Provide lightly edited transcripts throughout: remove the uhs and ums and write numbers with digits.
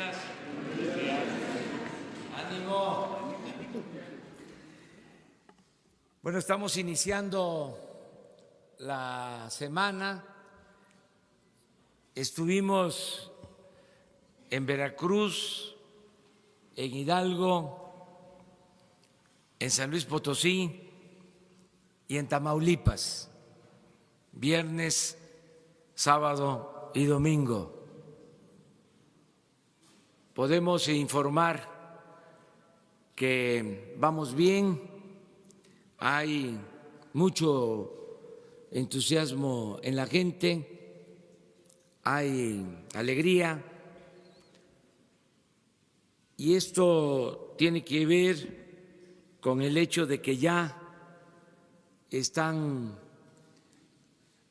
días. Ánimo. Bueno, estamos iniciando la semana. Estuvimos en Veracruz, en Hidalgo, en San Luis Potosí y en Tamaulipas, viernes, sábado y domingo. Podemos informar que vamos bien, hay mucho entusiasmo en la gente, hay alegría, y esto tiene que ver con el hecho de que ya están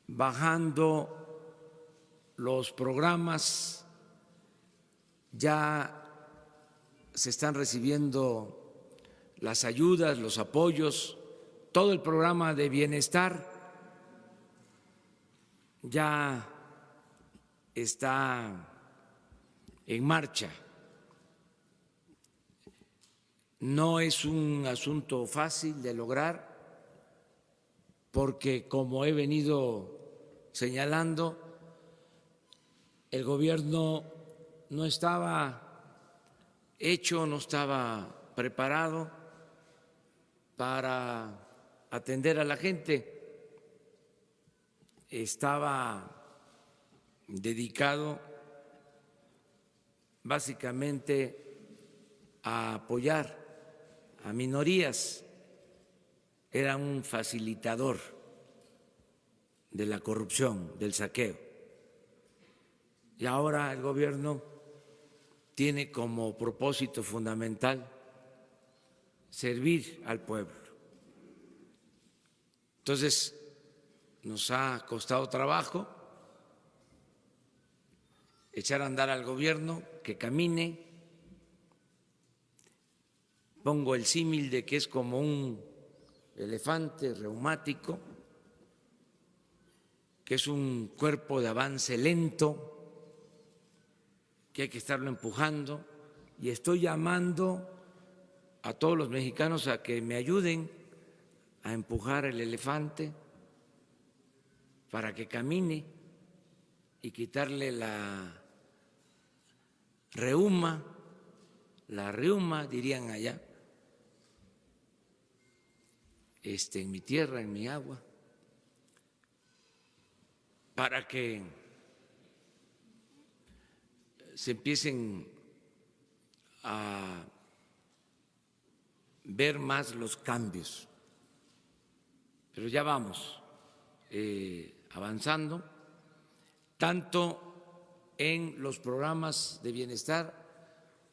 bajando los programas, ya se están recibiendo las ayudas, los apoyos, todo el programa de bienestar ya está en marcha. No es un asunto fácil de lograr porque, como he venido señalando, el gobierno no estaba hecho, no estaba preparado para atender a la gente, estaba dedicado básicamente a apoyar a minorías, era un facilitador de la corrupción, del saqueo. Y ahora el gobierno tiene como propósito fundamental servir al pueblo. Entonces, nos ha costado trabajo echar a andar al gobierno, que camine. Pongo el símil de que es como un elefante reumático, que es un cuerpo de avance lento, que hay que estarlo empujando, y estoy llamando a todos los mexicanos a que me ayuden a empujar el elefante para que camine y quitarle la reuma dirían allá, en mi tierra, en mi agua, para que se empiecen a ver más los cambios. Pero ya vamos avanzando, tanto en los programas de bienestar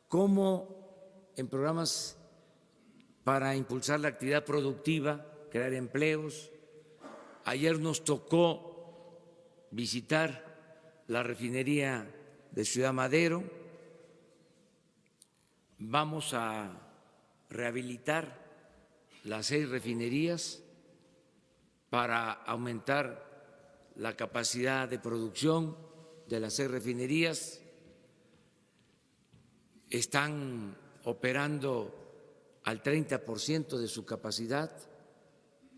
como en programas para impulsar la actividad productiva, crear empleos. Ayer nos tocó visitar la refinería de Ciudad Madero. Vamos a rehabilitar las 6 refinerías para aumentar la capacidad de producción de las 6 refinerías. Están operando al 30% de su capacidad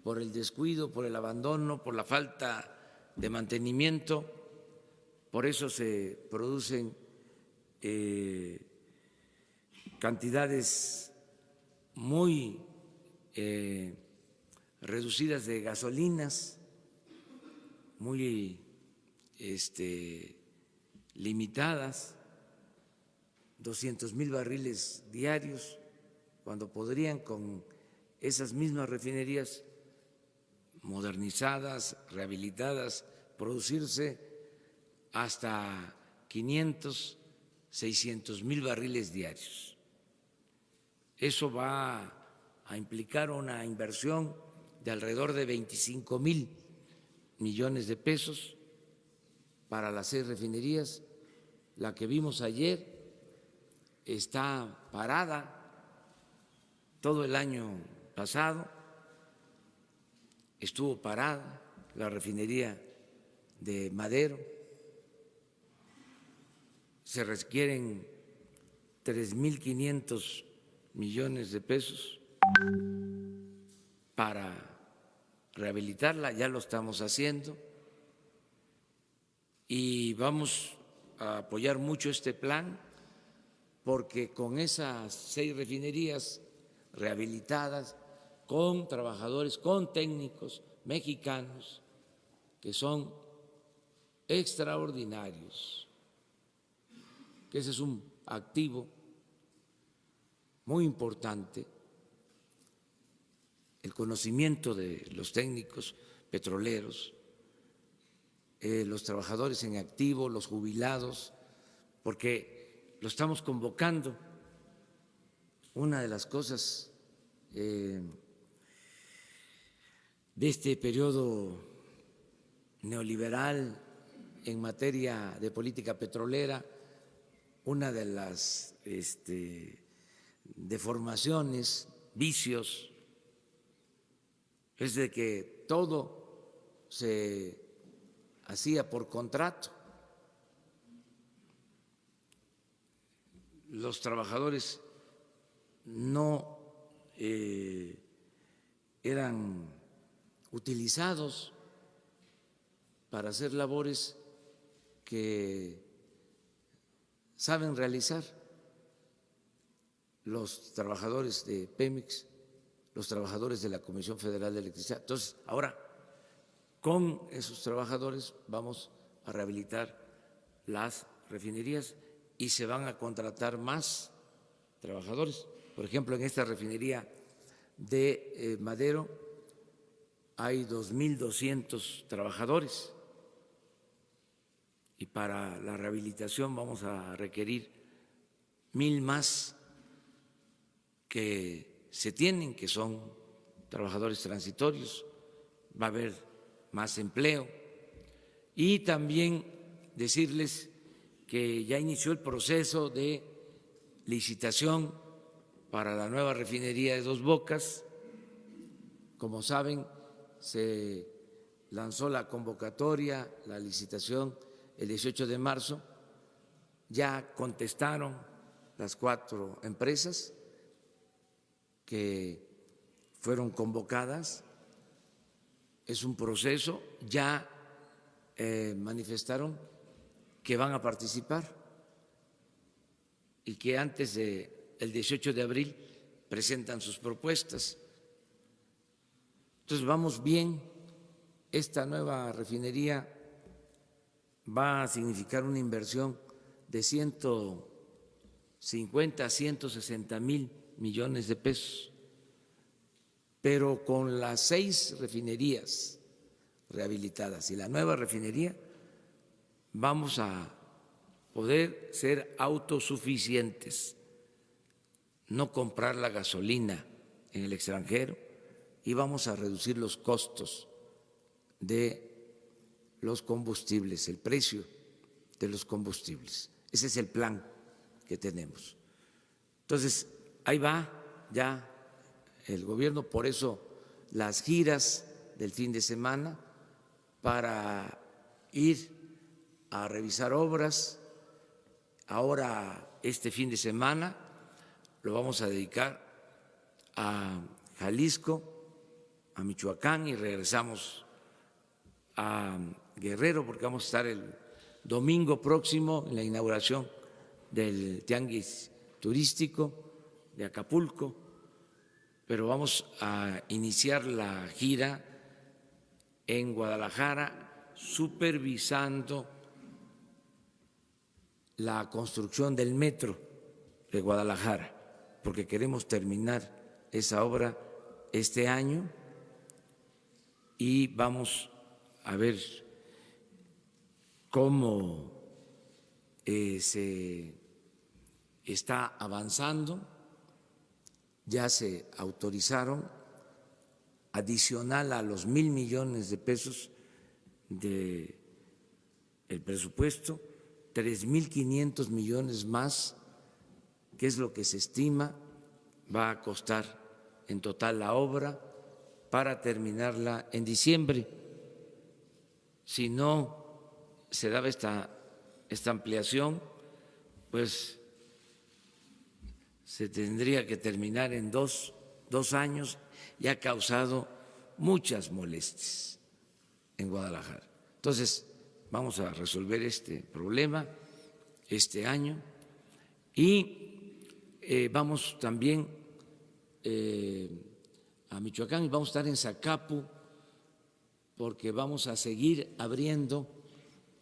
por el descuido, por el abandono, por la falta de mantenimiento. Por eso se producen cantidades muy reducidas de gasolinas, muy limitadas, 200,000 barriles diarios, cuando podrían con esas mismas refinerías modernizadas, rehabilitadas, producirse hasta 500, 600,000 barriles diarios. Eso va a implicar una inversión de alrededor de 25,000 millones de pesos para las 6 refinerías. La que vimos ayer está parada todo el año pasado, estuvo parada la refinería de Madero. Se requieren 3.500 millones de pesos para rehabilitarla, ya lo estamos haciendo y vamos a apoyar mucho este plan porque con esas 6 refinerías rehabilitadas, con trabajadores, con técnicos mexicanos que son extraordinarios, que ese es un activo muy importante, el conocimiento de los técnicos petroleros, los trabajadores en activo, los jubilados, porque lo estamos convocando. Una de las cosas de este periodo neoliberal en materia de política petrolera, una de las deformaciones, vicios, es de que todo se hacía por contrato. Los trabajadores no eran utilizados para hacer labores que saben realizar los trabajadores de Pemex, los trabajadores de la Comisión Federal de Electricidad. Entonces, ahora, con esos trabajadores vamos a rehabilitar las refinerías y se van a contratar más trabajadores. Por ejemplo, en esta refinería de Madero hay 2.200 trabajadores y para la rehabilitación vamos a requerir 1.000 más que se tienen, que son trabajadores transitorios, va a haber más empleo. Y también decirles que ya inició el proceso de licitación para la nueva refinería de Dos Bocas. Como saben, se lanzó la convocatoria, la licitación el 18 de marzo, ya contestaron las 4 empresas que fueron convocadas, es un proceso, ya manifestaron que van a participar y que antes del 18 de abril presentan sus propuestas. Entonces vamos bien, esta nueva refinería va a significar una inversión de 150 a 160.000 millones de pesos, pero con las 6 refinerías rehabilitadas y la nueva refinería vamos a poder ser autosuficientes, no comprar la gasolina en el extranjero y vamos a reducir los costos de los combustibles, el precio de los combustibles. Ese es el plan que tenemos. Entonces, ahí va ya el gobierno, por eso las giras del fin de semana para ir a revisar obras. Ahora, este fin de semana lo vamos a dedicar a Jalisco, a Michoacán y regresamos a Guerrero porque vamos a estar el domingo próximo en la inauguración del Tianguis Turístico de Acapulco, pero vamos a iniciar la gira en Guadalajara supervisando la construcción del metro de Guadalajara, porque queremos terminar esa obra este año y vamos a ver cómo se está avanzando. Ya se autorizaron, adicional a los 1.000 millones de pesos del presupuesto, 3.500 millones más, que es lo que se estima va a costar en total la obra para terminarla en diciembre. Si no se daba esta ampliación, pues se tendría que terminar en dos años y ha causado muchas molestias en Guadalajara. Entonces, vamos a resolver este problema este año y vamos también a Michoacán y vamos a estar en Zacapu porque vamos a seguir abriendo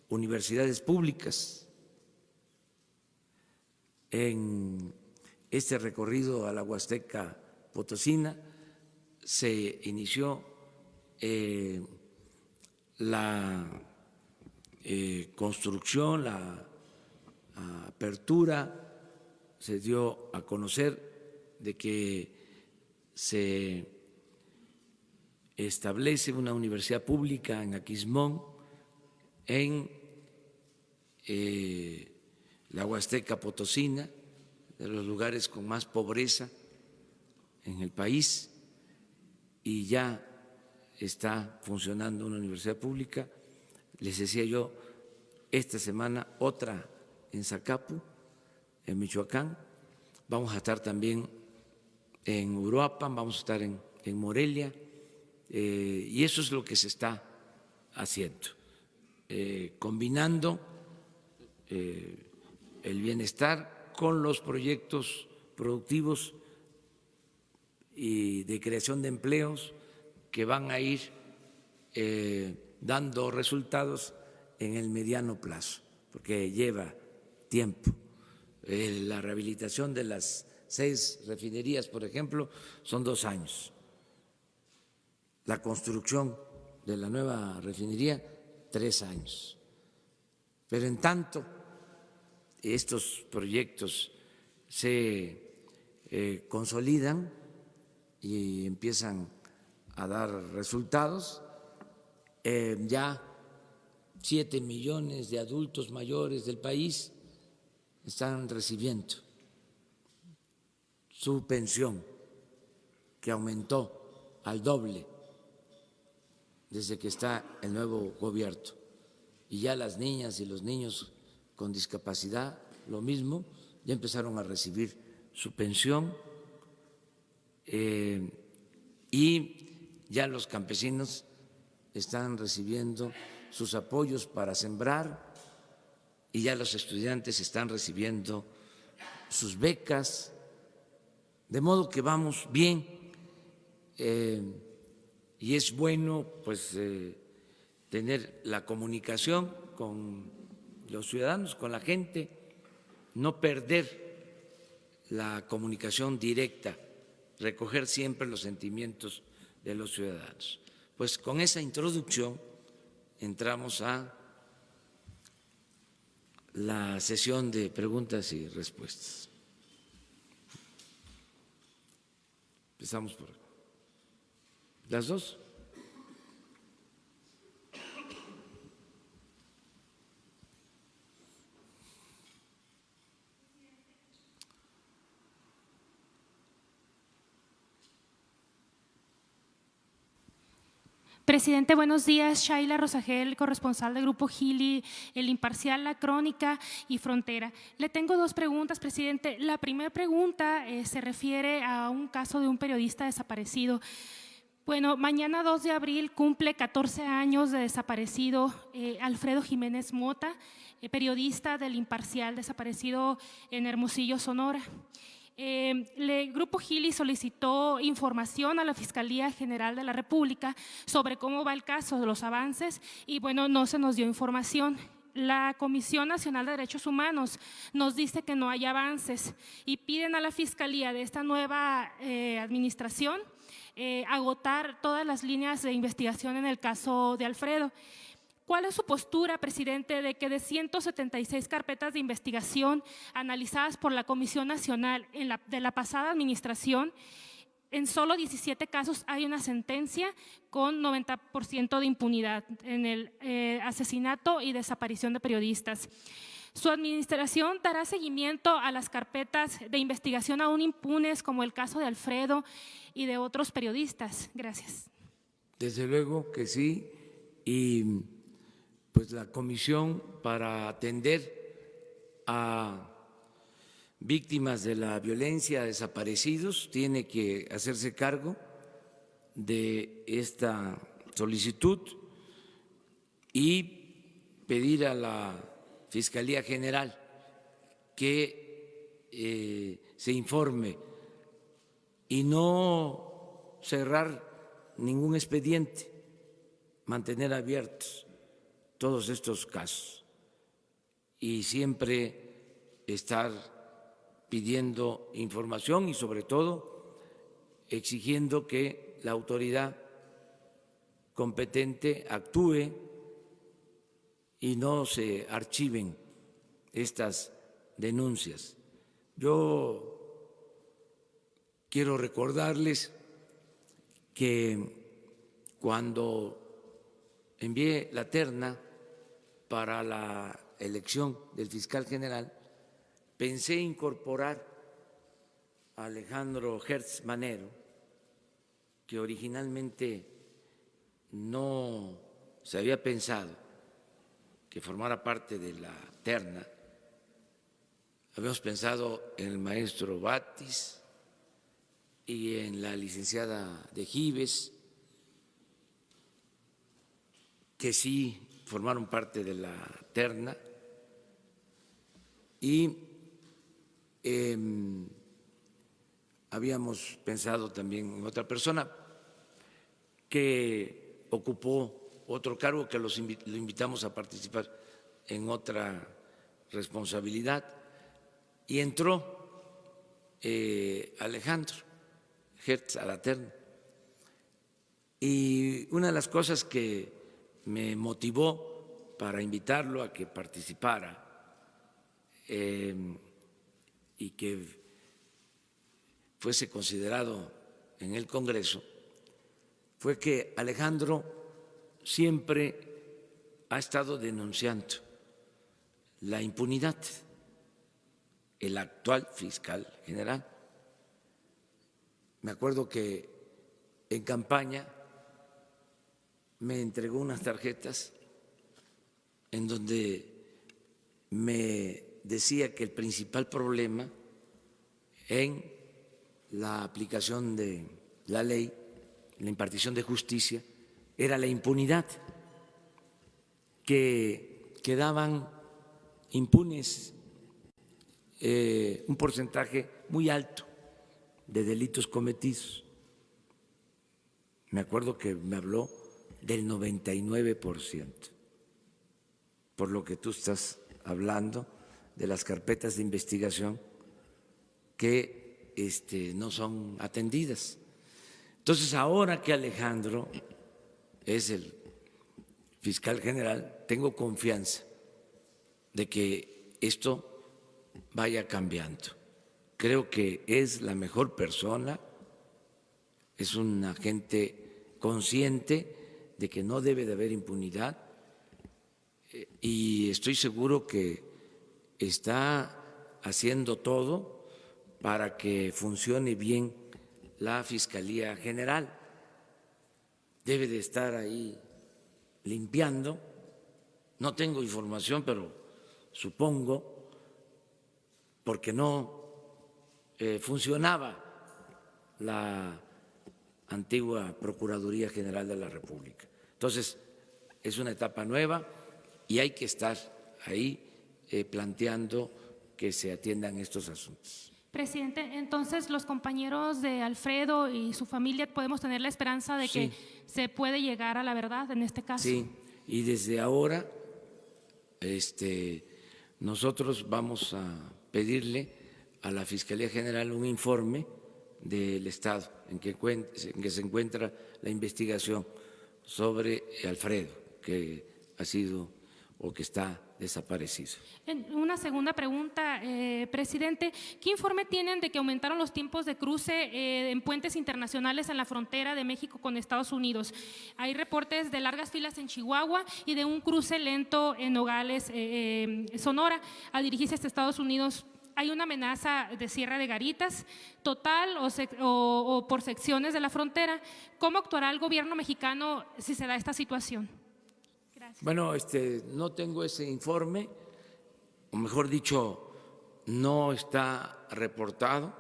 universidades públicas. En este recorrido a la Huasteca Potosina se inició la construcción, la apertura, se dio a conocer de que se establece una universidad pública en Aquismón, en la Huasteca Potosina, de los lugares con más pobreza en el país, y ya está funcionando una universidad pública. Les decía yo, esta semana otra en Zacapu, en Michoacán. Vamos a estar también en Uruapan, vamos a estar en Morelia, y eso es lo que se está haciendo, combinando el bienestar con los proyectos productivos y de creación de empleos que van a ir dando resultados en el mediano plazo, porque lleva tiempo. La rehabilitación de las 6 refinerías, por ejemplo, son 2 años. La construcción de la nueva refinería, 3 años. Pero en tanto estos proyectos se consolidan y empiezan a dar resultados, ya 7 millones de adultos mayores del país están recibiendo su pensión, que aumentó al doble desde que está el nuevo gobierno. Y ya las niñas y los niños con discapacidad, lo mismo, ya empezaron a recibir su pensión, y ya los campesinos están recibiendo sus apoyos para sembrar, y ya los estudiantes están recibiendo sus becas, de modo que vamos bien, y es bueno pues tener la comunicación con los ciudadanos, con la gente, no perder la comunicación directa, recoger siempre los sentimientos de los ciudadanos. Pues con esa introducción entramos a la sesión de preguntas y respuestas. Empezamos por las dos. Presidente, buenos días. Shaila Rosagel, corresponsal del Grupo Gili, El Imparcial, La Crónica y Frontera. Le tengo 2 preguntas, presidente. La primera pregunta se refiere a un caso de un periodista desaparecido. Bueno, mañana 2 de abril cumple 14 años de desaparecido Alfredo Jiménez Mota, periodista del Imparcial, desaparecido en Hermosillo, Sonora. El Grupo Gili solicitó información a la Fiscalía General de la República sobre cómo va el caso, de los avances, y bueno, no se nos dio información. La Comisión Nacional de Derechos Humanos nos dice que no hay avances y piden a la Fiscalía de esta nueva administración agotar todas las líneas de investigación en el caso de Alfredo. ¿Cuál es su postura, presidente, de que de 176 carpetas de investigación analizadas por la Comisión Nacional de la pasada administración, en solo 17 casos hay una sentencia con 90% de impunidad en el asesinato y desaparición de periodistas? ¿Su administración dará seguimiento a las carpetas de investigación aún impunes, como el caso de Alfredo y de otros periodistas? Gracias. Desde luego que sí, y pues la comisión para atender a víctimas de la violencia, desaparecidos, tiene que hacerse cargo de esta solicitud y pedir a la Fiscalía General que se informe y no cerrar ningún expediente, mantener abiertos todos estos casos y siempre estar pidiendo información y sobre todo exigiendo que la autoridad competente actúe y no se archiven estas denuncias. Yo quiero recordarles que cuando envié la terna para la elección del fiscal general, pensé incorporar a Alejandro Gertz Manero, que originalmente no se había pensado que formara parte de la terna. Habíamos pensado en el maestro Batis y en la licenciada de Gives, que sí formaron parte de la terna, y habíamos pensado también en otra persona que ocupó otro cargo, que lo invitamos a participar en otra responsabilidad, y entró Alejandro Gertz a la terna. Y una de las cosas que me motivó para invitarlo a que participara y que fuese considerado en el Congreso fue que Alejandro siempre ha estado denunciando la impunidad, el actual fiscal general. Me acuerdo que en campaña me entregó unas tarjetas en donde me decía que el principal problema en la aplicación de la ley, la impartición de justicia, era la impunidad, que quedaban impunes un porcentaje muy alto de delitos cometidos. Me acuerdo que me habló del 99%, por lo que tú estás hablando de las carpetas de investigación que no son atendidas. Entonces, ahora que Alejandro es el fiscal general, tengo confianza de que esto vaya cambiando. Creo que es la mejor persona, es un agente consciente de que no debe de haber impunidad y estoy seguro que está haciendo todo para que funcione bien la Fiscalía General. Debe de estar ahí limpiando. No tengo información, pero supongo, porque no funcionaba la antigua Procuraduría General de la República. Entonces, es una etapa nueva y hay que estar ahí planteando que se atiendan estos asuntos. Presidente, entonces los compañeros de Alfredo y su familia podemos tener la esperanza de que se puede llegar a la verdad en este caso. Sí, y desde ahora nosotros vamos a pedirle a la Fiscalía General un informe del estado en que se encuentra la investigación sobre Alfredo, que ha sido o que está desaparecido. Una segunda pregunta, presidente. ¿Qué informe tienen de que aumentaron los tiempos de cruce en puentes internacionales en la frontera de México con Estados Unidos? Hay reportes de largas filas en Chihuahua y de un cruce lento en Nogales, Sonora, al dirigirse hasta Estados Unidos. ¿Hay una amenaza de cierre de garitas total o por secciones de la frontera? ¿Cómo actuará el gobierno mexicano si se da esta situación? Gracias. Bueno, no tengo ese informe, o mejor dicho, no está reportado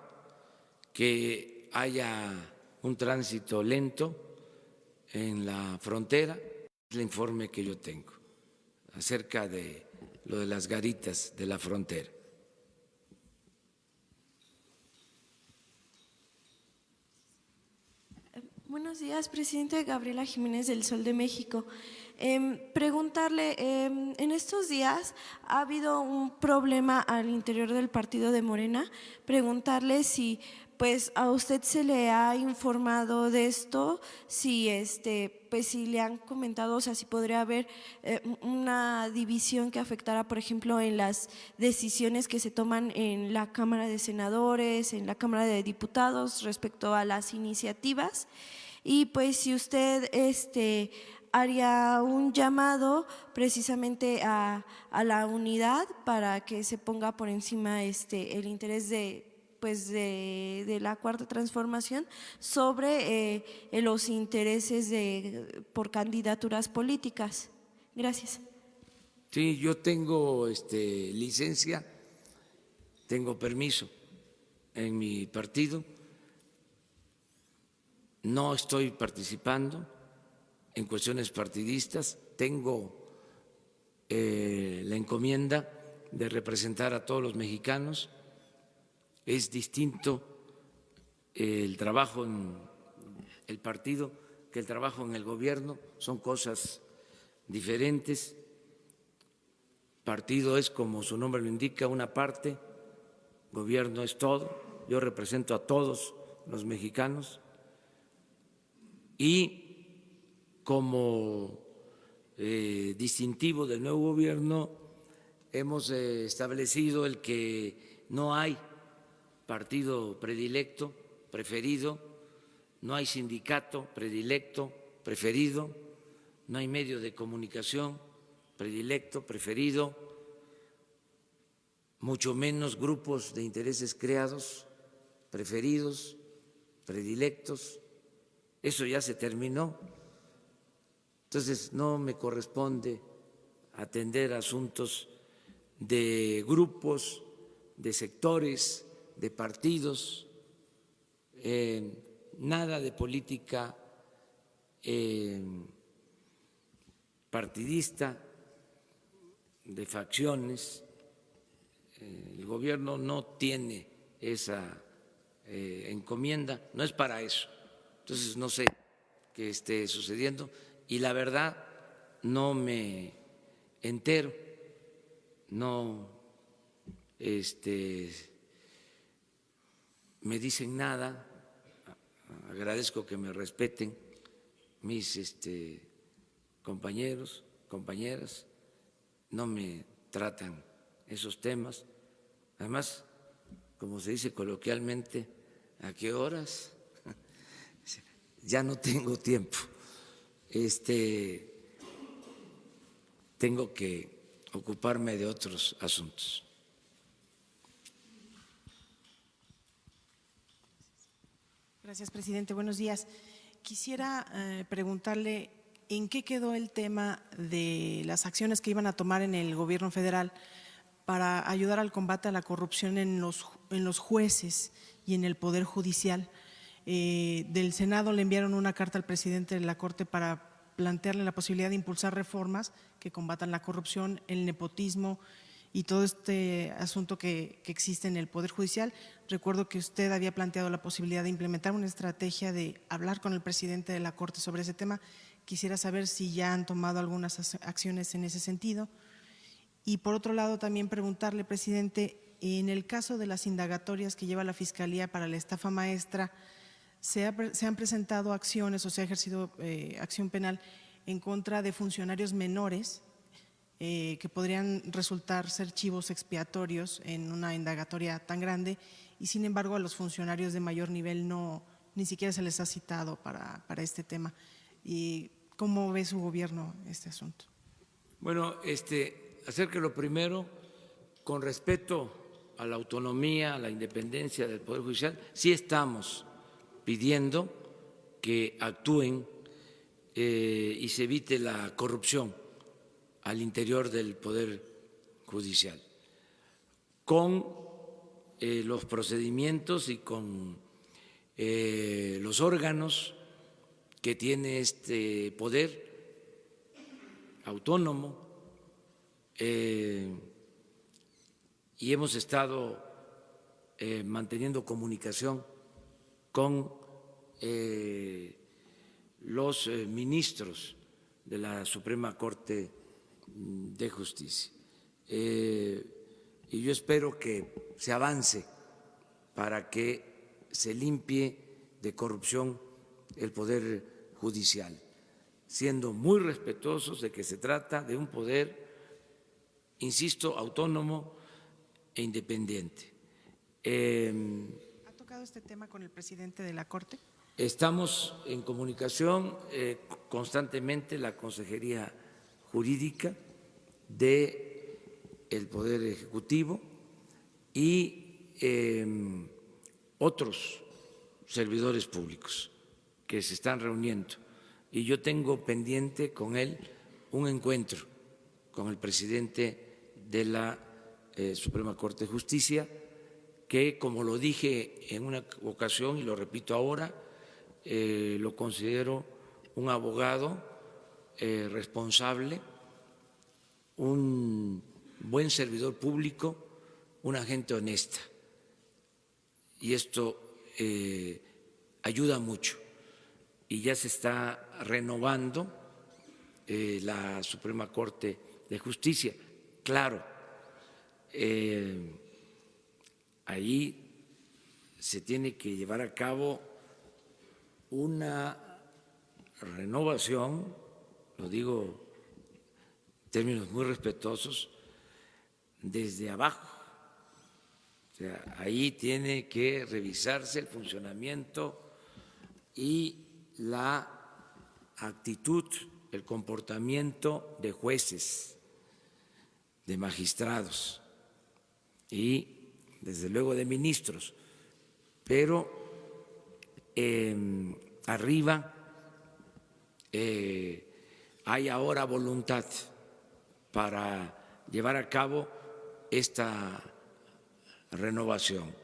que haya un tránsito lento en la frontera. Es el informe que yo tengo acerca de lo de las garitas de la frontera. Buenos días, presidente. Gabriela Jiménez del Sol de México. Preguntarle, en estos días ha habido un problema al interior del partido de Morena. Preguntarle si pues a usted se le ha informado de esto, si pues si le han comentado, o sea, si podría haber una división que afectara, por ejemplo, en las decisiones que se toman en la Cámara de Senadores, en la Cámara de Diputados respecto a las iniciativas. Y pues si usted haría un llamado precisamente a la unidad para que se ponga por encima el interés de la Cuarta Transformación sobre los intereses por candidaturas políticas. Gracias. Sí, yo tengo licencia, tengo permiso en mi partido. No estoy participando en cuestiones partidistas, tengo la encomienda de representar a todos los mexicanos. Es distinto el trabajo en el partido que el trabajo en el gobierno, son cosas diferentes. Partido es, como su nombre lo indica, una parte, gobierno es todo. Yo represento a todos los mexicanos y como distintivo del nuevo gobierno hemos establecido el que no hay partido predilecto, preferido, no hay sindicato predilecto, preferido, no hay medio de comunicación predilecto, preferido, mucho menos grupos de intereses creados, preferidos, predilectos. Eso ya se terminó. Entonces no me corresponde atender asuntos de grupos, de sectores, de partidos, nada de política partidista, de facciones. El gobierno no tiene esa encomienda, no es para eso. Entonces no sé qué esté sucediendo y la verdad no me entero, no me dicen nada. Agradezco que me respeten mis compañeros, compañeras, no me tratan esos temas. Además, como se dice coloquialmente, ¿a qué horas? Ya no tengo tiempo. Tengo que ocuparme de otros asuntos. Gracias, presidente. Buenos días. Quisiera preguntarle en qué quedó el tema de las acciones que iban a tomar en el gobierno federal para ayudar al combate a la corrupción en los jueces y en el Poder Judicial. Del Senado le enviaron una carta al presidente de la Corte para plantearle la posibilidad de impulsar reformas que combatan la corrupción, el nepotismo y todo este asunto que existe en el Poder Judicial. Recuerdo que usted había planteado la posibilidad de implementar una estrategia de hablar con el presidente de la Corte sobre ese tema. Quisiera saber si ya han tomado algunas acciones en ese sentido. Y por otro lado, también preguntarle, presidente, en el caso de las indagatorias que lleva la Fiscalía para la estafa maestra, se han presentado acciones o se ha ejercido acción penal en contra de funcionarios menores que podrían resultar ser chivos expiatorios en una indagatoria tan grande y sin embargo a los funcionarios de mayor nivel ni siquiera se les ha citado para este tema. ¿Y cómo ve su gobierno este asunto? Bueno, acerca de lo primero, con respeto a la autonomía, a la independencia del Poder Judicial, sí estamos pidiendo que actúen y se evite la corrupción al interior del Poder Judicial, con los procedimientos y con los órganos que tiene este poder autónomo, y hemos estado manteniendo comunicación con los ministros de la Suprema Corte de Justicia. Y yo espero que se avance para que se limpie de corrupción el Poder Judicial, siendo muy respetuosos de que se trata de un poder, insisto, autónomo e independiente. ¿Ha tocado este tema con el presidente de la Corte? Estamos en comunicación constantemente, la Consejería Jurídica del Poder Ejecutivo y otros servidores públicos que se están reuniendo. Y yo tengo pendiente con él un encuentro con el presidente de la Suprema Corte de Justicia, que, como lo dije en una ocasión y lo repito ahora, lo considero un abogado responsable, un buen servidor público, una gente honesta. Y esto ayuda mucho. Y ya se está renovando la Suprema Corte de Justicia. Claro, ahí se tiene que llevar a cabo una renovación, lo digo en términos muy respetuosos, desde abajo. O sea, ahí tiene que revisarse el funcionamiento y la actitud, el comportamiento de jueces, de magistrados y, desde luego, de ministros. Pero arriba hay ahora voluntad para llevar a cabo esta renovación.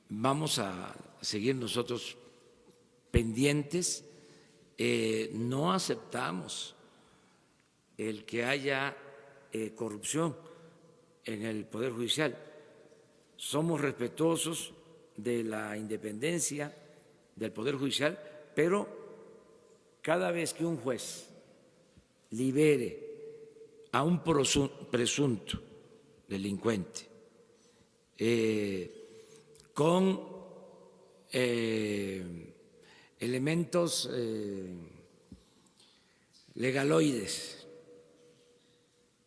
Vamos a seguir nosotros pendientes. No aceptamos el que haya corrupción en el Poder Judicial. Somos respetuosos de la independencia del Poder Judicial, pero cada vez que un juez libere a un presunto delincuente con elementos legaloides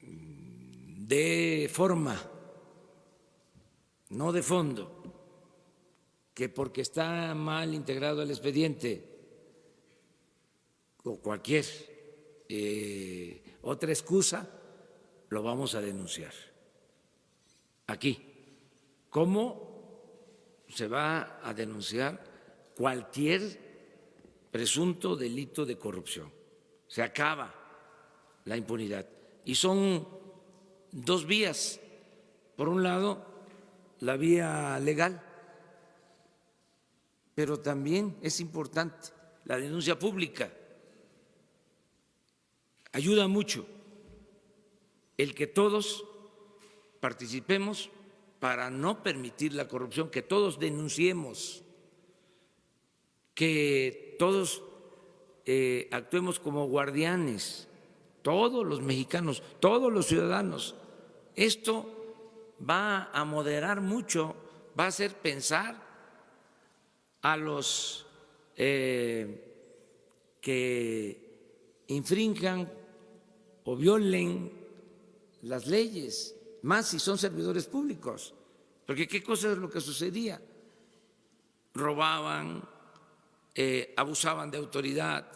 de forma, no de fondo, que porque está mal integrado el expediente o cualquier otra excusa, lo vamos a denunciar aquí. ¿Cómo se va a denunciar cualquier presunto delito de corrupción? Se acaba la impunidad. Y son dos vías. Por un lado, la vía legal, pero también es importante la denuncia pública. Ayuda mucho el que todos participemos para no permitir la corrupción, que todos denunciemos, que todos actuemos como guardianes, todos los mexicanos, todos los ciudadanos. Esto va a moderar mucho, va a hacer pensar a los que infrinjan o violen las leyes, más si son servidores públicos, porque qué cosa es lo que sucedía. Robaban, abusaban de autoridad,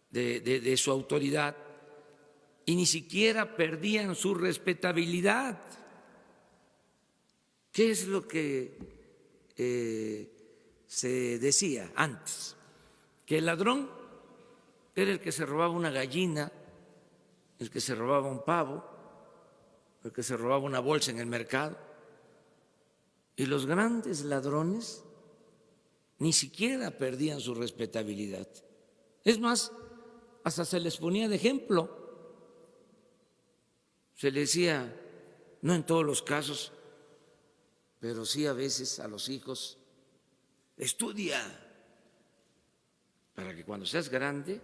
de su autoridad, y ni siquiera perdían su respetabilidad. ¿Qué es lo que se decía antes? Que el ladrón era el que se robaba una gallina, el que se robaba un pavo, porque se robaba una bolsa en el mercado. Y los grandes ladrones ni siquiera perdían su respetabilidad. Es más, hasta se les ponía de ejemplo. Se les decía, no en todos los casos, pero sí a veces a los hijos, estudia para que cuando seas grande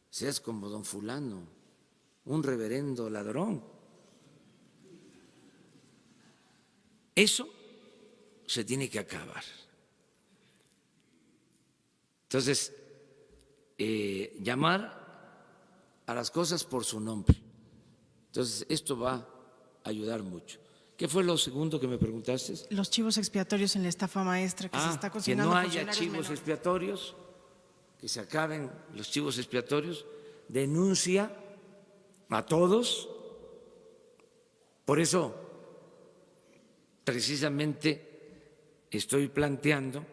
seas como don fulano, un reverendo ladrón. Eso se tiene que acabar. Entonces, llamar a las cosas por su nombre. Entonces, esto va a ayudar mucho. ¿Qué fue lo segundo que me preguntaste? Los chivos expiatorios en la estafa maestra que se está cocinando. Que no a haya funcionarios chivos menores. expiatorios, que se acaben los chivos expiatorios, denuncia a todos. Por eso, precisamente, estoy planteando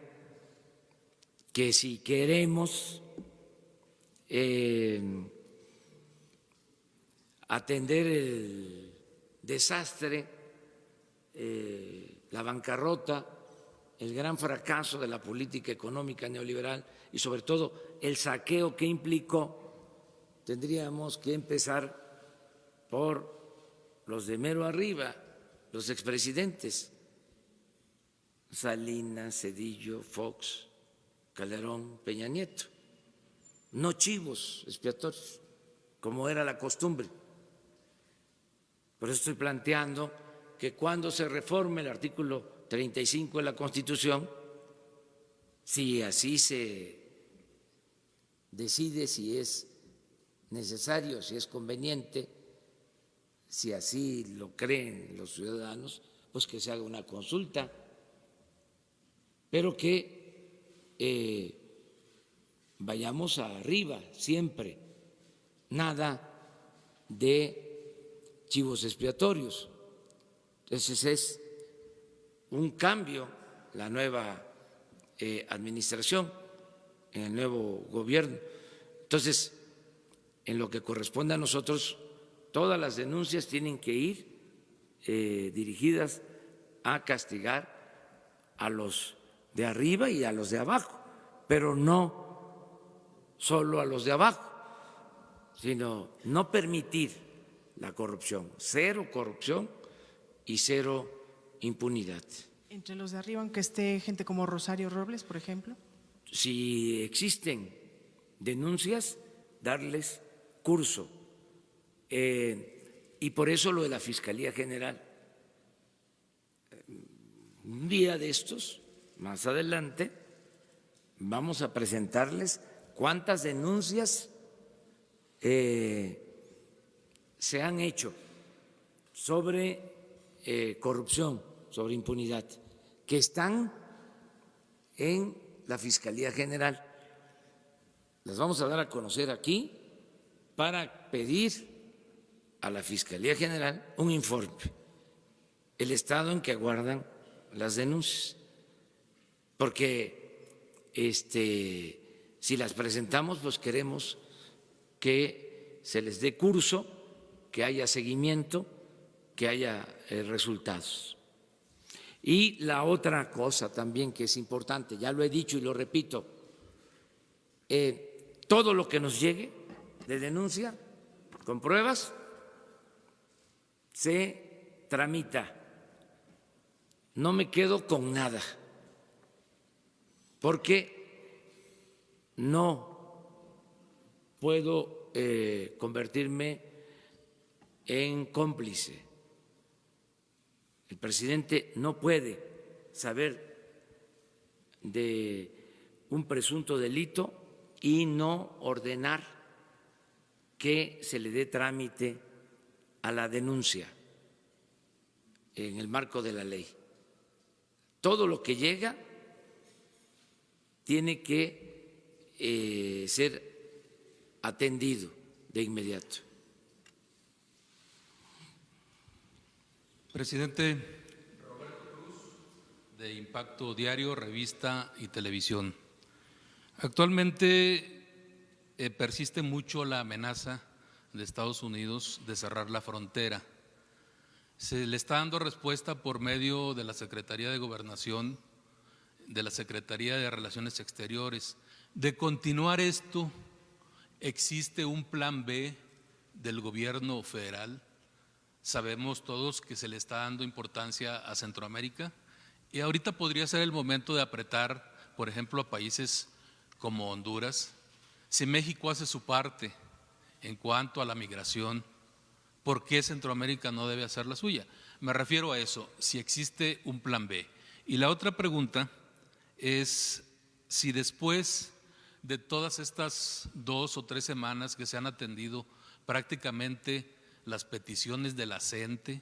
que si queremos atender el desastre, la bancarrota, el gran fracaso de la política económica neoliberal y sobre todo el saqueo que implicó, tendríamos que empezar por los de mero arriba, los expresidentes, Salinas, Zedillo, Fox, Calderón, Peña Nieto, no chivos expiatorios, como era la costumbre. Por eso estoy planteando que cuando se reforme el artículo 35 de la Constitución, si así se decide, si es necesario, si es conveniente, si así lo creen los ciudadanos, pues que se haga una consulta, pero que vayamos arriba siempre, nada de chivos expiatorios. Entonces es un cambio, la nueva administración, en el nuevo gobierno. Entonces, en lo que corresponde a nosotros, todas las denuncias tienen que ir dirigidas a castigar a los de arriba y a los de abajo, pero no solo a los de abajo, sino no permitir la corrupción, cero corrupción y cero impunidad. Entre los de arriba, aunque esté gente como Rosario Robles, por ejemplo. Si existen denuncias, darles curso. Y por eso lo de la Fiscalía General. Un día de estos, más adelante, vamos a presentarles cuántas denuncias se han hecho sobre corrupción, sobre impunidad, que están en la Fiscalía General. Las vamos a dar a conocer aquí para pedir a la Fiscalía General un informe, el estado en que aguardan las denuncias, porque si las presentamos, pues queremos que se les dé curso, que haya seguimiento, que haya resultados. Y la otra cosa también que es importante, ya lo he dicho y lo repito, todo lo que nos llegue de denuncia con pruebas se tramita. No me quedo con nada, porque no puedo convertirme en cómplice. El presidente no puede saber de un presunto delito y no ordenar que se le dé trámite a la denuncia en el marco de la ley. Todo lo que llega tiene que ser atendido de inmediato. Presidente, Roberto Cruz, de Impacto Diario, Revista y Televisión. Actualmente persiste mucho la amenaza de Estados Unidos de cerrar la frontera. Se le está dando respuesta por medio de la Secretaría de Gobernación, de la Secretaría de Relaciones Exteriores. De continuar esto, ¿existe un plan B del gobierno federal? Sabemos todos que se le está dando importancia a Centroamérica y ahorita podría ser el momento de apretar, por ejemplo, a países como Honduras. Si México hace su parte en cuanto a la migración, ¿por qué Centroamérica no debe hacer la suya? Me refiero a eso, si existe un plan B. Y la otra pregunta es si después de todas estas 2 o 3 semanas que se han atendido prácticamente las peticiones de la CENTE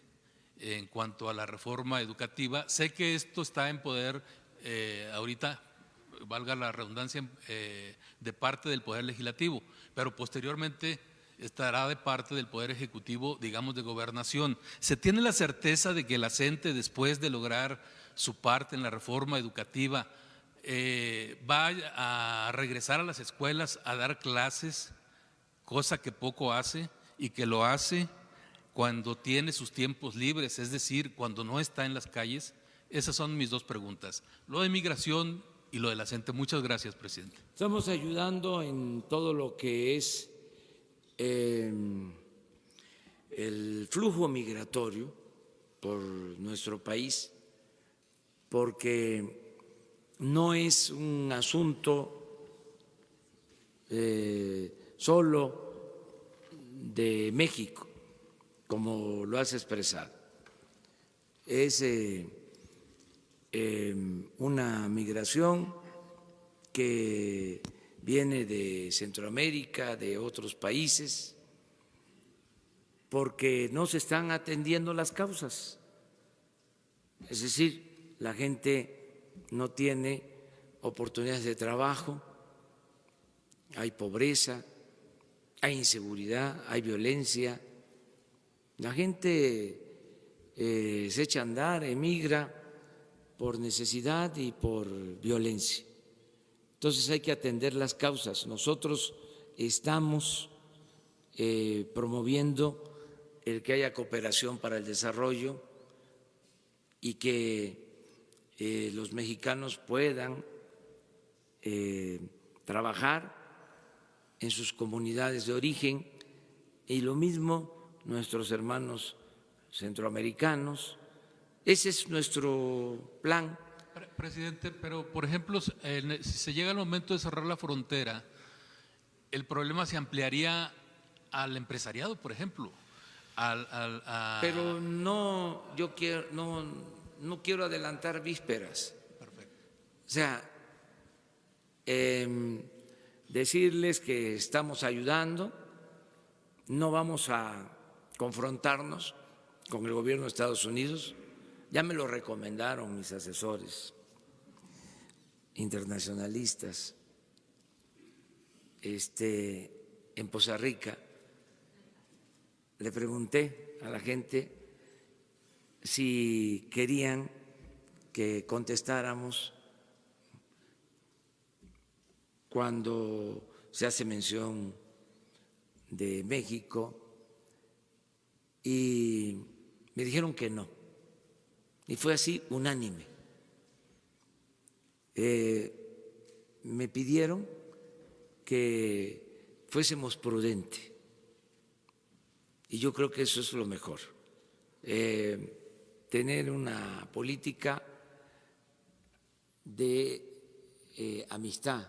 en cuanto a la reforma educativa, sé que esto está en poder ahorita, valga la redundancia, de parte del Poder Legislativo, pero posteriormente estará de parte del Poder Ejecutivo, digamos de Gobernación. ¿Se tiene la certeza de que la CENTE, después de lograr su parte en la reforma educativa, va a regresar a las escuelas a dar clases, cosa que poco hace y que lo hace cuando tiene sus tiempos libres, es decir, cuando no está en las calles? Esas son mis 2 preguntas, lo de migración y lo de la CENTE. Muchas gracias, presidente. Estamos ayudando en todo lo que es el flujo migratorio por nuestro país, porque no es un asunto solo de México, como lo has expresado. Es una migración que viene de Centroamérica, de otros países, porque no se están atendiendo las causas. Es decir, la gente no tiene oportunidades de trabajo, hay pobreza, hay inseguridad, hay violencia. La gente se echa a andar, emigra por necesidad y por violencia. Entonces hay que atender las causas. Nosotros estamos promoviendo el que haya cooperación para el desarrollo y que los mexicanos puedan trabajar en sus comunidades de origen, y lo mismo nuestros hermanos centroamericanos. Ese es nuestro plan. Presidente, pero por ejemplo, si se llega el momento de cerrar la frontera, el problema se ampliaría al empresariado, por ejemplo. Pero no, no quiero adelantar vísperas. Perfecto. O sea, decirles que estamos ayudando, no vamos a confrontarnos con el gobierno de Estados Unidos. Ya me lo recomendaron mis asesores internacionalistas en Poza Rica. Le pregunté a la gente si querían que contestáramos cuando se hace mención de México, y me dijeron que no. Y fue así, unánime. Me pidieron que fuésemos prudentes, y yo creo que eso es lo mejor, tener una política de amistad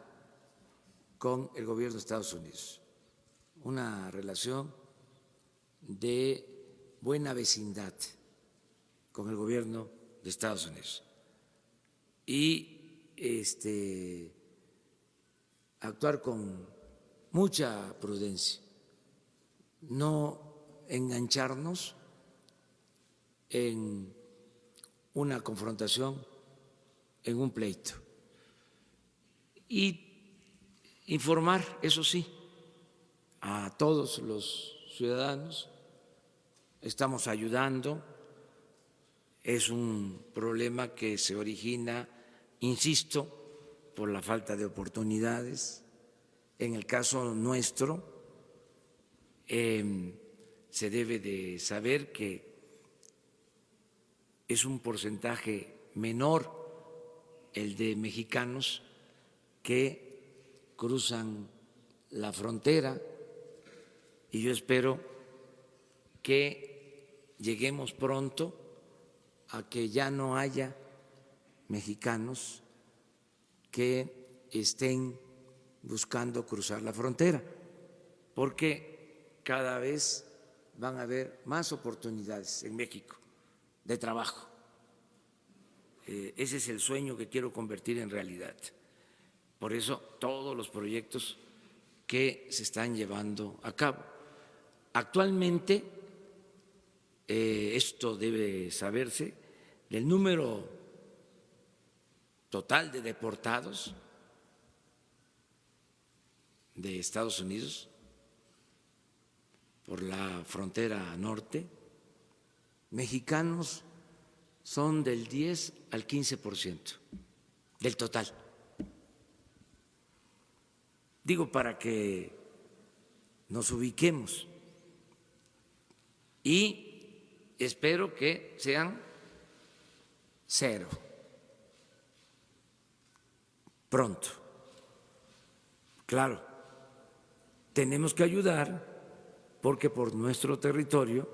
con el gobierno de Estados Unidos, una relación de buena vecindad con el gobierno de Estados Unidos, y actuar con mucha prudencia, no engancharnos en una confrontación, en un pleito, y informar, eso sí, a todos los ciudadanos. Estamos ayudando. Es un problema que se origina, insisto, por la falta de oportunidades. En el caso nuestro, se debe de saber que es un porcentaje menor el de mexicanos que cruzan la frontera, y yo espero que lleguemos pronto a que ya no haya mexicanos que estén buscando cruzar la frontera, porque cada vez van a haber más oportunidades en México de trabajo. Ese es el sueño que quiero convertir en realidad. Por eso todos los proyectos que se están llevando a cabo. Actualmente, esto debe saberse, del número total de deportados de Estados Unidos por la frontera norte, mexicanos son del 10 al 15% del total. Digo, para que nos ubiquemos, y espero que sean 0 pronto. Claro, tenemos que ayudar porque por nuestro territorio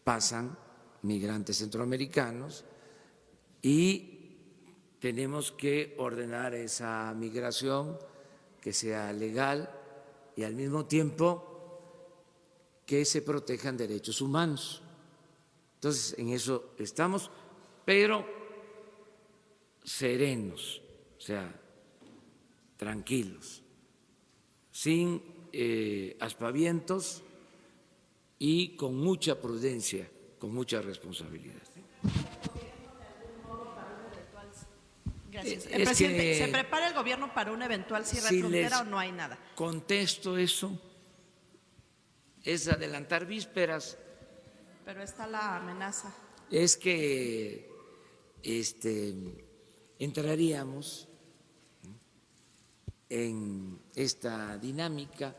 pasan migrantes centroamericanos y tenemos que ordenar esa migración que sea legal y al mismo tiempo que se protejan derechos humanos. Entonces, en eso estamos, pero serenos, o sea, tranquilos, sin aspavientos y con mucha prudencia, con mucha responsabilidad. Gracias. Es Presidente, que ¿se prepara el gobierno para un eventual cierre si de frontera les o no hay nada? Contesto eso, es adelantar vísperas. Pero está la amenaza. Es que entraríamos en esta dinámica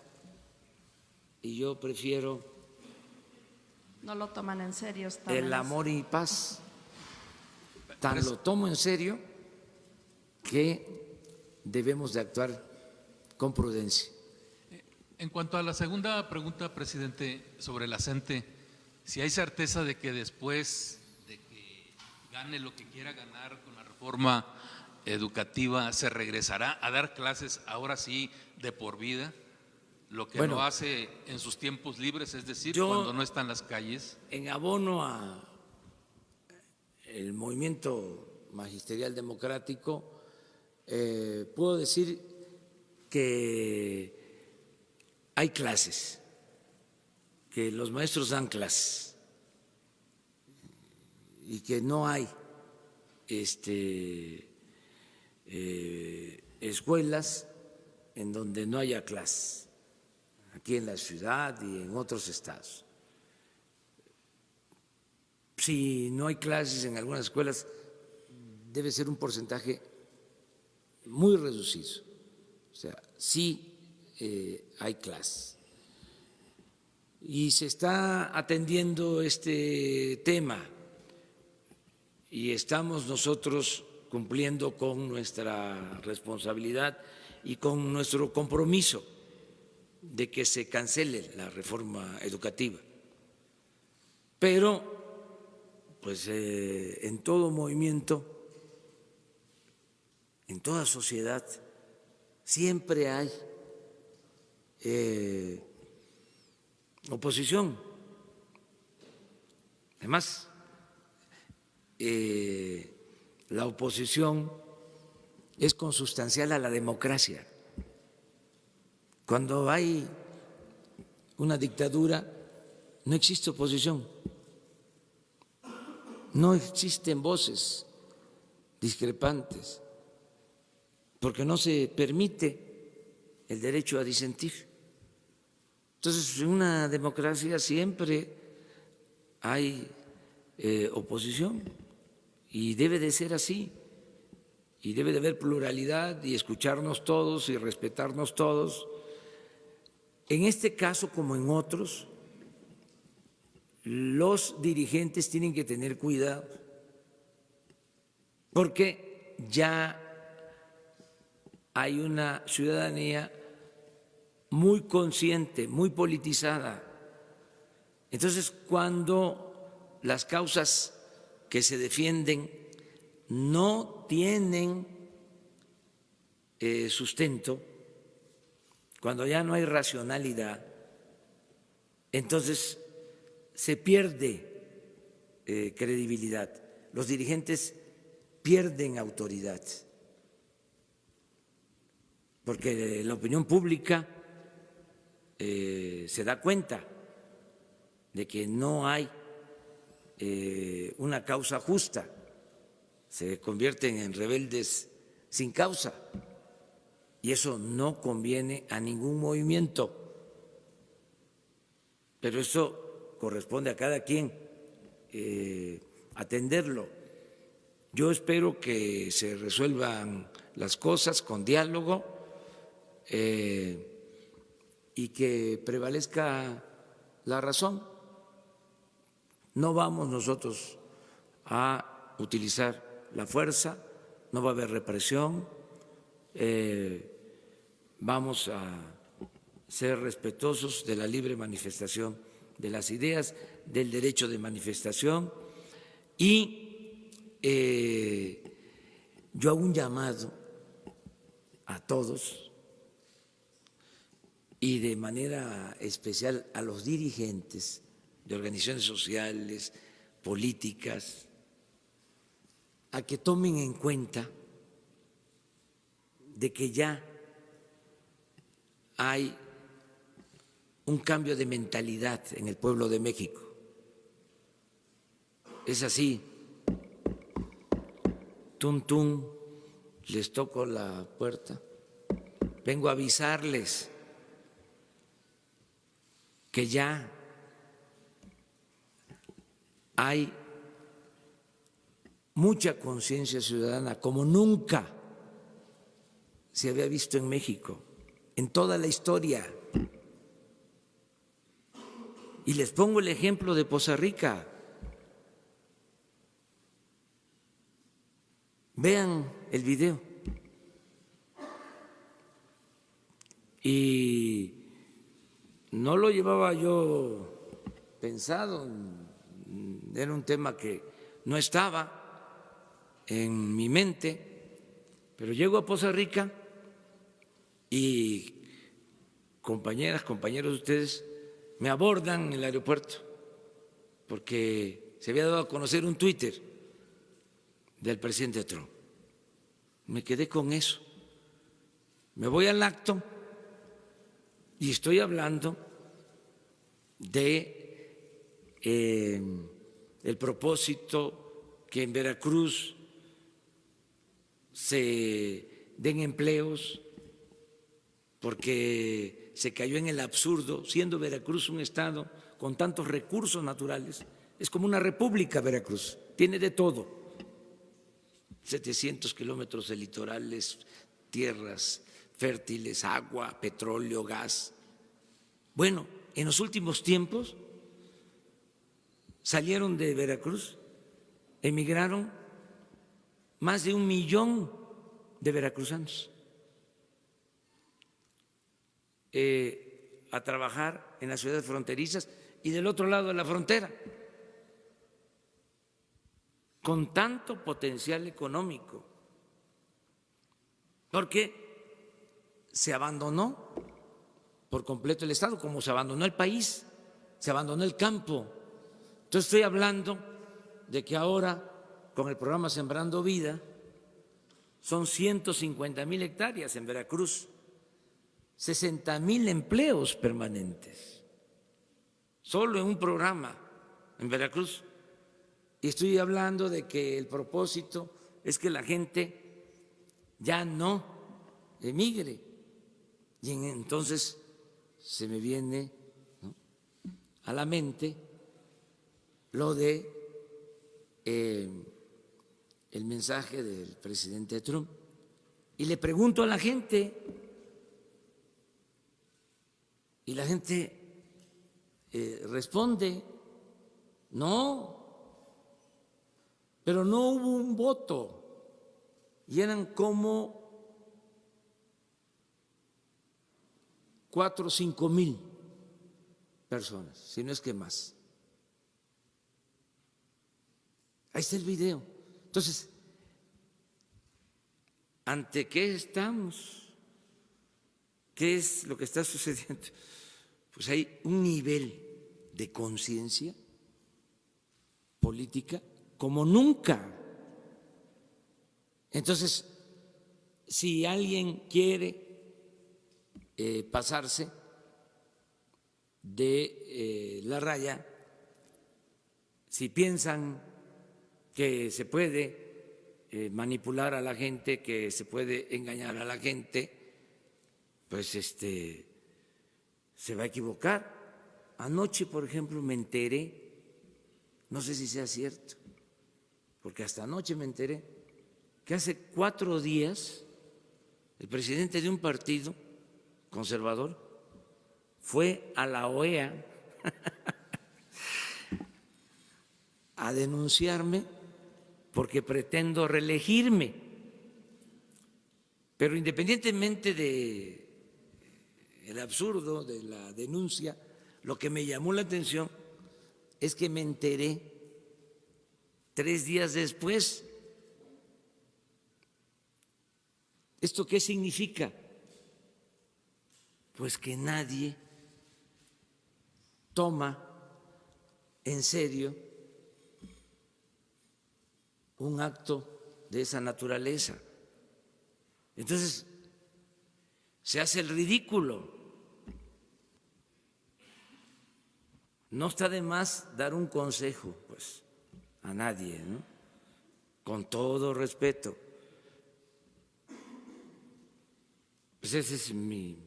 y yo prefiero No lo toman en serio. Esta el amenaza. amor y paz. Tan lo tomo en serio que debemos de actuar con prudencia. En cuanto a la segunda pregunta, presidente, sobre la CENTE, si hay certeza de que después de que gane lo que quiera ganar con la reforma educativa, se regresará a dar clases ahora sí de por vida, lo que no hace en sus tiempos libres, es decir, cuando no está en las calles. En abono a el movimiento magisterial democrático, puedo decir que hay clases, que los maestros dan clases y que no hay escuelas en donde no haya clases, aquí en la ciudad y en otros estados. Si no hay clases en algunas escuelas, debe ser un porcentaje muy reducido. O sea, sí hay clases. Y se está atendiendo este tema y estamos nosotros cumpliendo con nuestra responsabilidad y con nuestro compromiso de que se cancele la reforma educativa. Pero pues en todo movimiento, en toda sociedad, siempre hay oposición. Además, la oposición es consustancial a la democracia. Cuando hay una dictadura, no existe oposición. No existen voces discrepantes, porque no se permite el derecho a disentir. Entonces, en una democracia siempre hay oposición y debe de ser así, y debe de haber pluralidad y escucharnos todos y respetarnos todos. En este caso, como en otros, los dirigentes tienen que tener cuidado, porque ya hay una ciudadanía muy consciente, muy politizada. Entonces, cuando las causas que se defienden no tienen sustento, cuando ya no hay racionalidad, entonces se pierde credibilidad. Los dirigentes pierden autoridad, porque la opinión pública se da cuenta de que no hay una causa justa, se convierten en rebeldes sin causa, y eso no conviene a ningún movimiento. Pero eso corresponde a cada quien atenderlo. Yo espero que se resuelvan las cosas con diálogo y que prevalezca la razón. No vamos nosotros a utilizar la fuerza, no va a haber represión, vamos a ser respetuosos de la libre manifestación de las ideas, del derecho de manifestación, y yo hago un llamado a todos y de manera especial a los dirigentes de organizaciones sociales, políticas, a que tomen en cuenta de que ya hay un cambio de mentalidad en el pueblo de México. Es así, tum, tum, les toco la puerta, vengo a avisarles que ya hay mucha conciencia ciudadana como nunca se había visto en México, en toda la historia. Y les pongo el ejemplo de Poza Rica. Vean el video. Y no lo llevaba yo pensado, era un tema que no estaba en mi mente, pero llego a Poza Rica y compañeras, compañeros de ustedes me abordan en el aeropuerto porque se había dado a conocer un Twitter del presidente Trump. Me quedé con eso. Me voy al acto y estoy hablando de el propósito que en Veracruz se den empleos, porque se cayó en el absurdo, siendo Veracruz un estado con tantos recursos naturales, es como una república Veracruz, tiene de todo, 700 kilómetros de litorales, tierras fértiles, agua, petróleo, gas. Bueno, en los últimos tiempos salieron de Veracruz, emigraron más de 1 millón de veracruzanos a trabajar en las ciudades fronterizas y del otro lado de la frontera, con tanto potencial económico, porque se abandonó por completo el Estado, como se abandonó el país, se abandonó el campo. Entonces estoy hablando de que ahora, con el programa Sembrando Vida, son 150,000 hectáreas en Veracruz, 60,000 empleos permanentes, solo en un programa en Veracruz. Y estoy hablando de que el propósito es que la gente ya no emigre. Y entonces se me viene, ¿no?, a la mente lo de el mensaje del presidente Trump. Y le pregunto a la gente, y la gente responde No, pero no hubo un voto y eran como 4 o 5 mil personas, si no es que más. Ahí está el video. Entonces, ¿ante qué estamos? ¿Qué es lo que está sucediendo? Pues hay un nivel de conciencia política como nunca. Entonces, si alguien quiere pasarse de la raya, si piensan que se puede manipular a la gente, que se puede engañar a la gente, pues se va a equivocar. Anoche, por ejemplo, me enteré, no sé si sea cierto, porque hasta anoche me enteré, que hace 4 días el presidente de un partido conservador fue a la OEA a denunciarme porque pretendo reelegirme. Pero independientemente del absurdo de la denuncia, lo que me llamó la atención es que me enteré 3 días después. ¿Esto qué significa? Pues que nadie toma en serio un acto de esa naturaleza. Entonces, se hace el ridículo. No está de más dar un consejo, pues, a nadie, ¿no? Con todo respeto. Pues ese es mi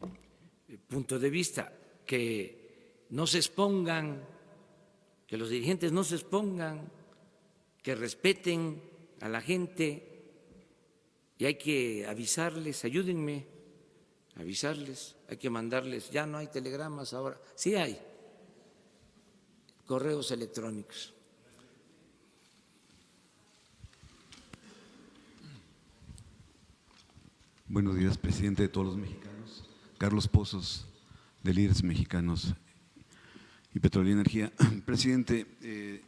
punto de vista, que no se expongan, que los dirigentes no se expongan, que respeten a la gente y hay que avisarles, ayúdenme a avisarles, hay que mandarles, ya no hay telegramas ahora, sí hay correos electrónicos. Buenos días, presidente de todos los mexicanos. Carlos Pozos, de Líderes Mexicanos y Petrolera y Energía. Presidente,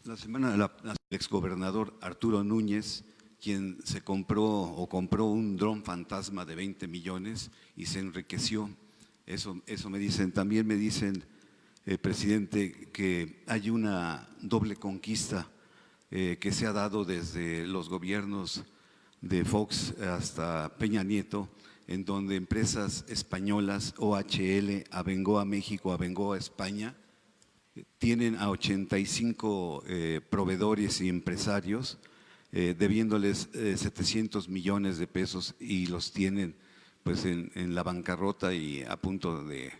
la semana el exgobernador Arturo Núñez, quien se compró un dron fantasma de 20 millones y se enriqueció. Eso me dicen. También me dicen, presidente, que hay una doble conquista que se ha dado desde los gobiernos de Fox hasta Peña Nieto, en donde empresas españolas, OHL, Abengoa México, Abengoa España, tienen a 85 proveedores y empresarios debiéndoles 700 millones de pesos y los tienen pues en la bancarrota y a punto de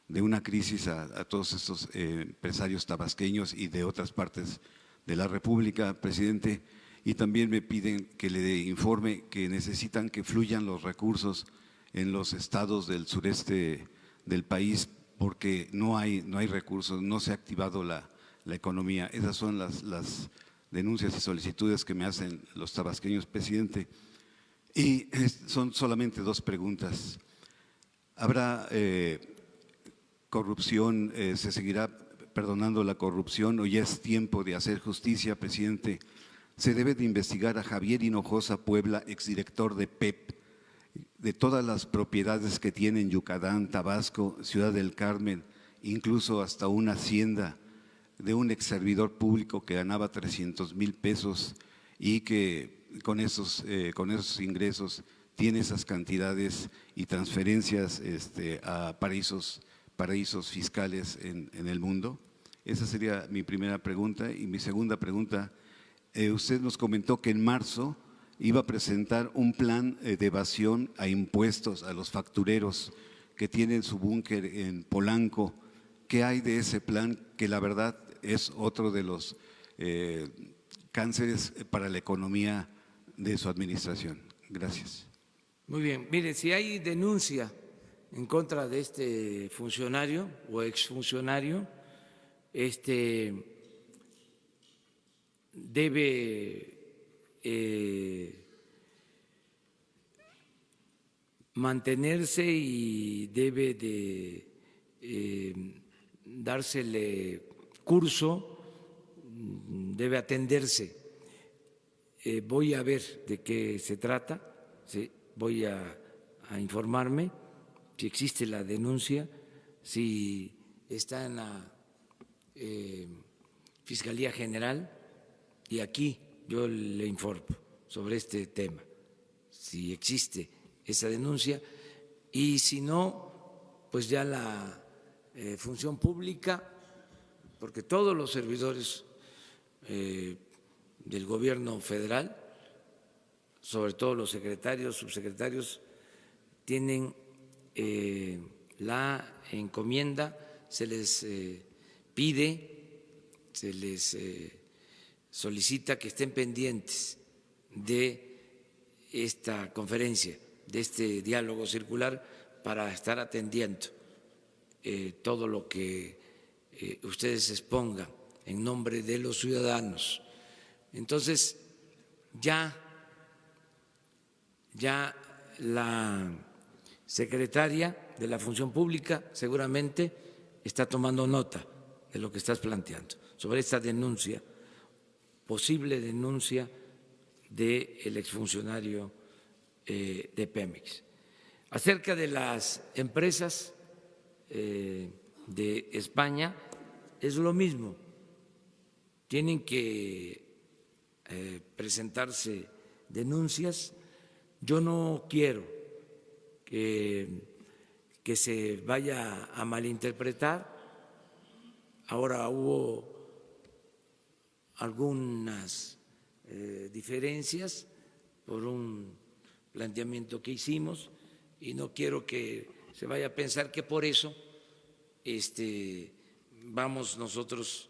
una crisis a todos estos empresarios tabasqueños y de otras partes de la República, presidente. Y también me piden que le informe que necesitan que fluyan los recursos en los estados del sureste del país porque no hay recursos, no se ha activado la economía. Esas son las denuncias y solicitudes que me hacen los tabasqueños, presidente. Y son solamente 2 preguntas. ¿Habrá corrupción, se seguirá perdonando la corrupción o ya es tiempo de hacer justicia, presidente? Se debe de investigar a Javier Hinojosa Puebla, exdirector de PEP, de todas las propiedades que tiene en Yucatán, Tabasco, Ciudad del Carmen, incluso hasta una hacienda de un exservidor público que ganaba 300,000 pesos y que con esos ingresos tiene esas cantidades y transferencias a paraísos fiscales en el mundo. Esa sería mi primera pregunta. Y mi segunda pregunta, usted nos comentó que en marzo iba a presentar un plan de evasión a impuestos a los factureros que tienen su búnker en Polanco. ¿Qué hay de ese plan que la verdad es otro de los cánceres para la economía de su administración? Gracias. Muy bien, mire, si hay denuncia en contra de este funcionario o exfuncionario, debe mantenerse y debe de dársele curso, debe atenderse. Voy a ver de qué se trata, ¿sí? Voy a informarme si existe la denuncia, si está en la Fiscalía General, y aquí yo le informo sobre este tema, si existe esa denuncia, y si no, pues ya la función pública, porque todos los servidores del gobierno federal, sobre todo los secretarios, subsecretarios, tienen la encomienda, se les pide, se les solicita que estén pendientes de esta conferencia, de este diálogo circular, para estar atendiendo todo lo que ustedes expongan en nombre de los ciudadanos. Entonces, ya la secretaria de la Función Pública seguramente está tomando nota de lo que estás planteando sobre esta denuncia, posible denuncia del exfuncionario de Pemex. Acerca de las empresas de España, es lo mismo, tienen que presentarse denuncias. Yo no quiero que se vaya a malinterpretar. Ahora hubo algunas diferencias por un planteamiento que hicimos y no quiero que se vaya a pensar que por eso vamos nosotros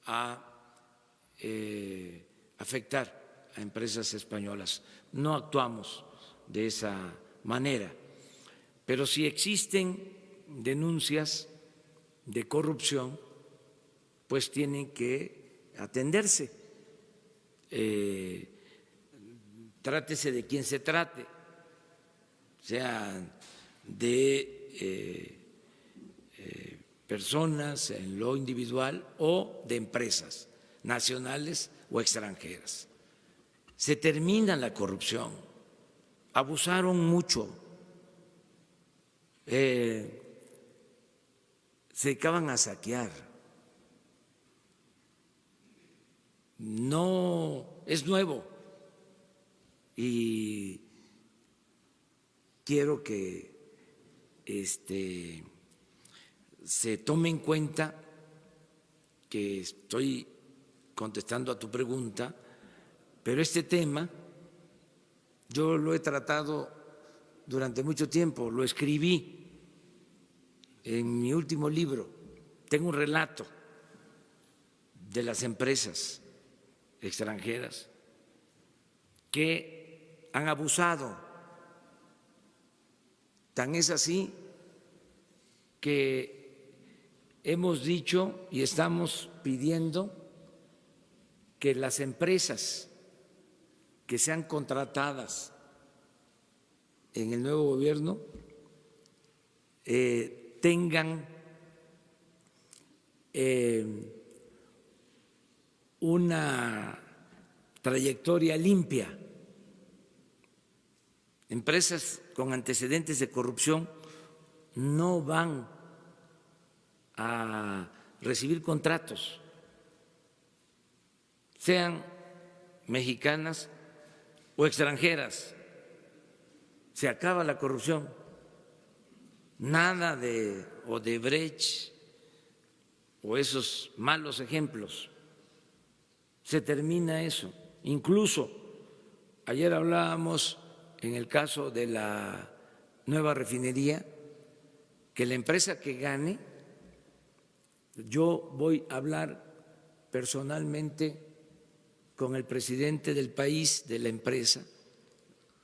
a afectar a empresas españolas. No actuamos de esa manera, pero si existen denuncias de corrupción, pues tienen que atenderse. Trátese de quien se trate, sea de personas en lo individual o de empresas nacionales o extranjeras. Se termina la corrupción, abusaron mucho, se dedicaban a saquear. No es nuevo y quiero que se tome en cuenta que estoy contestando a tu pregunta, pero este tema yo lo he tratado durante mucho tiempo, lo escribí en mi último libro, tengo un relato de las empresas extranjeras que han abusado. Tan es así que hemos dicho y estamos pidiendo que las empresas que sean contratadas en el nuevo gobierno tengan una trayectoria limpia. Empresas con antecedentes de corrupción no van a recibir contratos, sean mexicanas o extranjeras. Se acaba la corrupción. Nada de Odebrecht o esos malos ejemplos. Se termina eso. Incluso ayer hablábamos en el caso de la nueva refinería, que la empresa que gane, yo voy a hablar personalmente con el presidente del país, de la empresa,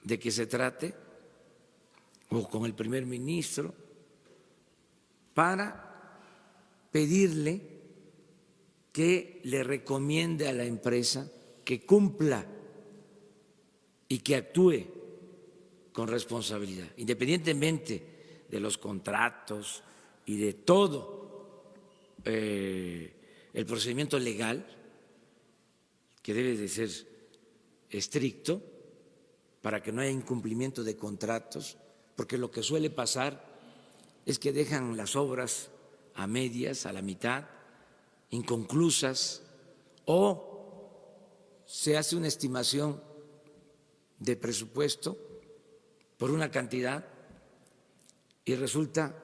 de que se trate, o con el primer ministro, para pedirle que le recomiende a la empresa que cumpla y que actúe con responsabilidad, independientemente de los contratos y de todo el procedimiento legal, que debe de ser estricto para que no haya incumplimiento de contratos, porque lo que suele pasar es que dejan las obras a medias, a la mitad, inconclusas, o se hace una estimación de presupuesto por una cantidad y resulta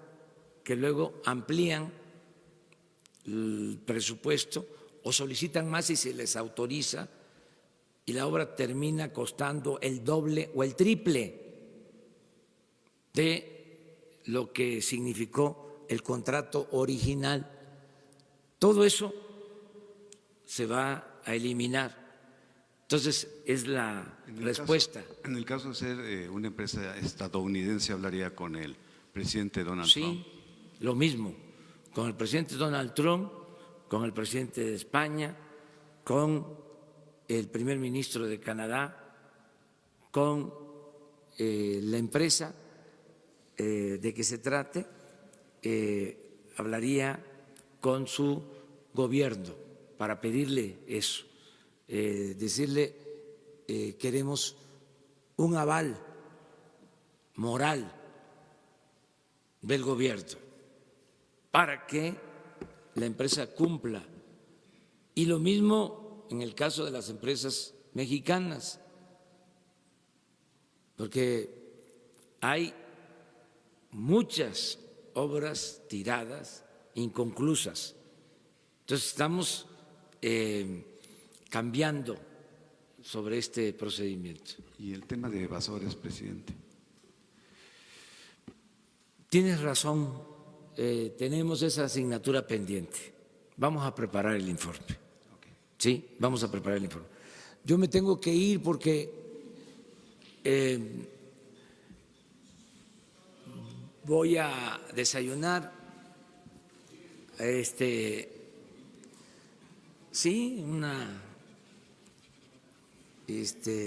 que luego amplían el presupuesto o solicitan más y se les autoriza y la obra termina costando el doble o el triple de lo que significó el contrato original. Todo eso se va a eliminar. Entonces, es la respuesta. En el caso de ser una empresa estadounidense, hablaría con el presidente Donald Trump. Sí, lo mismo, con el presidente Donald Trump, con el presidente de España, con el primer ministro de Canadá, con la empresa de que se trate, hablaría con su gobierno para pedirle eso, decirle queremos un aval moral del gobierno para que la empresa cumpla. Y lo mismo en el caso de las empresas mexicanas, porque hay muchas obras tiradas, inconclusas. Entonces estamos cambiando sobre este procedimiento. Y el tema de evasores, presidente. Tienes razón, tenemos esa asignatura pendiente. Vamos a preparar el informe. Sí, vamos a preparar el informe. Yo me tengo que ir porque voy a desayunar, sí,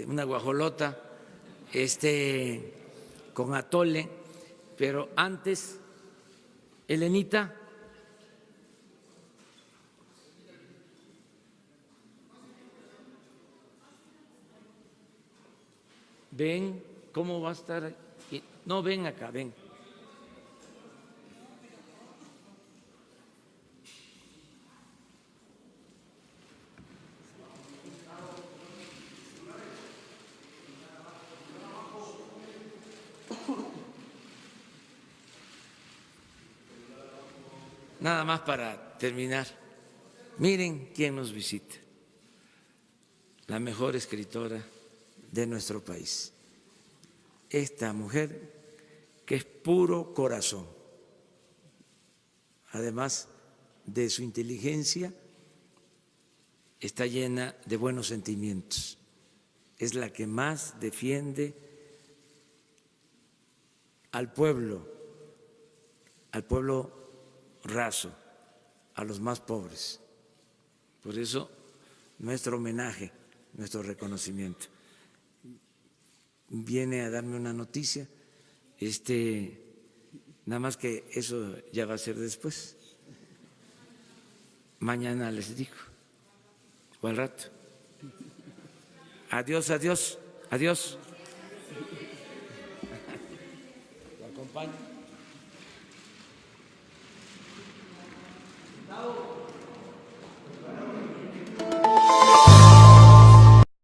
una guajolota, con atole, pero antes, Elenita, ven, ¿cómo va a estar aquí? No, ven acá, ven. Nada más para terminar, miren quién nos visita, la mejor escritora de nuestro país, esta mujer que es puro corazón, además de su inteligencia, está llena de buenos sentimientos, es la que más defiende al pueblo raso, a los más pobres. Por eso nuestro homenaje, nuestro reconocimiento. Viene a darme una noticia, nada más que eso ya va a ser después. Mañana les digo, o al rato. Adiós, adiós, adiós. ¿Lo acompaño?